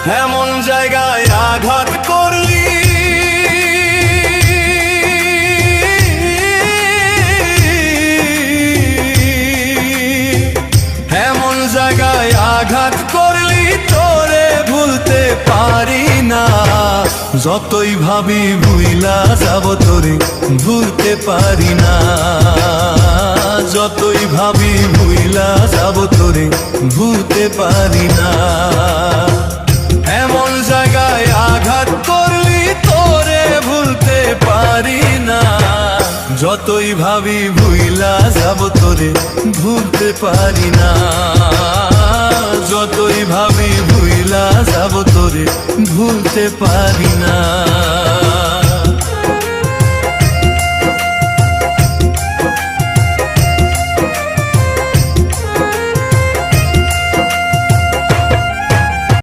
এমন জায়গায় আঘাত করলি এমন জায়গায় আঘাত করলি তোরে ভুলতে পারি না। যতই ভাবি ভুইলা যাব তোরে ভুলতে পারি না। যতই ভাবি ভুইলা যাব তোরে ভুলতে পারি না। এমন জায়গায় আঘাত করলি তোরে ভুলতে পারি না। যতই ভাবি ভুইলা যাব তোরে ভুলতে পারি না। যতই ভাবি ভুইলা যাব তোরে ভুলতে পারি না।